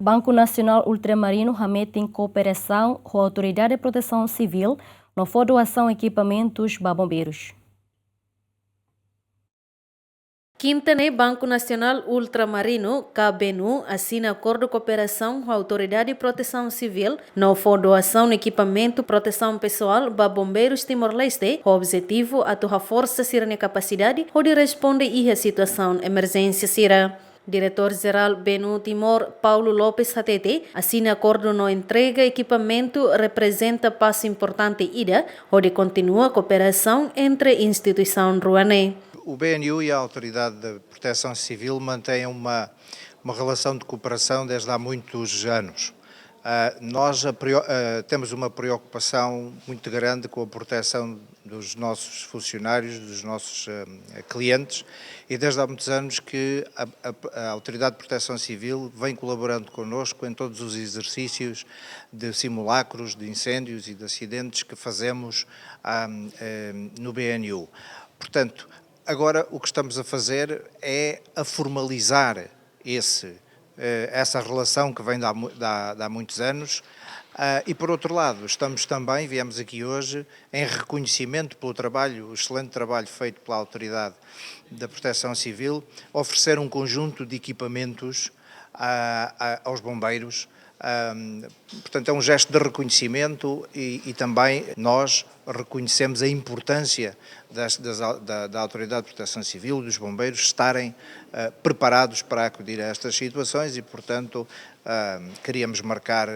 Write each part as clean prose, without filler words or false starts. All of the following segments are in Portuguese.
Banco Nacional Ultramarino remete em cooperação com a Autoridade de Proteção Civil no for doação equipamentos para bombeiros. Quinta-ne Banco Nacional Ultramarino, KBNU, assina acordo de cooperação com a Autoridade de Proteção Civil no for doação de equipamento proteção pessoal para bombeiros Timor-Leste, com o objetivo de atuar força a capacidade de responder à situação de emergência sira. Diretor-Geral BNU Timor, Paulo Lopes Hatete, assina acordo no entrega equipamento representa passo importante ida, onde continua a cooperação entre instituição ruane. O BNU e a Autoridade de Proteção Civil mantêm uma relação de cooperação desde há muitos anos. Nós temos uma preocupação muito grande com a proteção dos nossos funcionários, dos nossos clientes, e desde há muitos anos que a Autoridade de Proteção Civil vem colaborando connosco em todos os exercícios de simulacros, de incêndios e de acidentes que fazemos no BNU. Portanto, agora o que estamos a fazer é a formalizar essa relação que vem de há muitos anos e, por outro lado, viemos aqui hoje em reconhecimento pelo trabalho, o excelente trabalho feito pela Autoridade da Proteção Civil, oferecer um conjunto de equipamentos aos bombeiros. Portanto, é um gesto de reconhecimento e também nós reconhecemos a importância da Autoridade de Proteção Civil, dos bombeiros, estarem preparados para acudir a estas situações e, portanto, queríamos marcar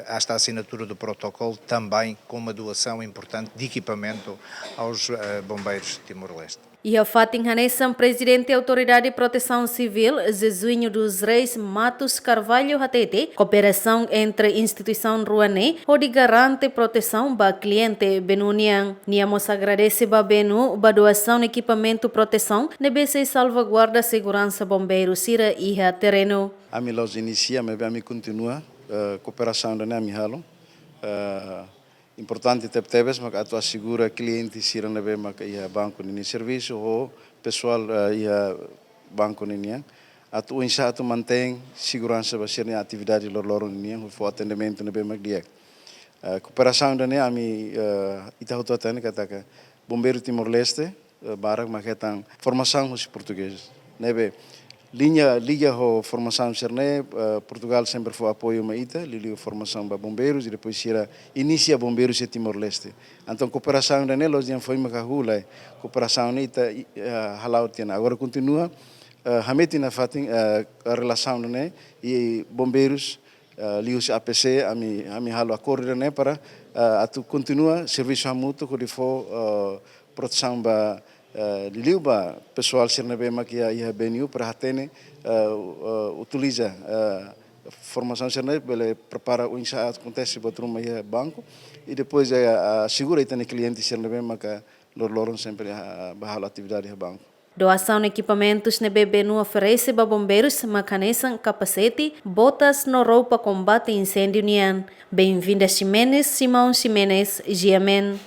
esta assinatura do protocolo também com uma doação importante de equipamento aos bombeiros de Timor-Leste. E a Fatin Hanessan, presidente da Autoridade de Proteção Civil, Jesuinho dos Reis Matos Carvalho Hatete, cooperação entre instituição ruane, onde garante proteção para cliente benunian. Niamos agradece para Benu, para doação de equipamento proteção, nebese salvaguarda segurança bombeiros sira e a terreno. A mim los inicia, me continua, cooperação da minha halo. Importante tebes mas atu assegura cliente sira na bema ia banco nini serviço ou pessoal ia banco nini atu insa mantém segurança para atividade lor nini o atendimento na bema dia cooperação da ne ami ita hototan kata bombeiro Timor-Leste barak maketan formação os portugueses nebe Liga a formação cerne, Portugal sempre foi apoio a ita, liga a formação para bombeiros e depois inicia bombeiros em Timor-Leste. Então cooperação da nós já foi uma cahula, cooperação ita halau tiana. Agora continua, hameti na fatin a relação da e bombeiros liga APC a mi halau acordo da para atu continua serviço mútuo que for proteção para Liliuba pessoal Sernabema que ia BNU para atene utiliza formação Sernabema ele prepara o insaat acontece para uma banco e depois segura itane cliente Sernabema que loron sempre bahal atividade banco. Doação de equipamentos na BNU oferece para bombeiros macanesan capacete, botas no roupa combate incêndio nian. Bem-vinda Ximenes, Simão Ximenes, Giamen.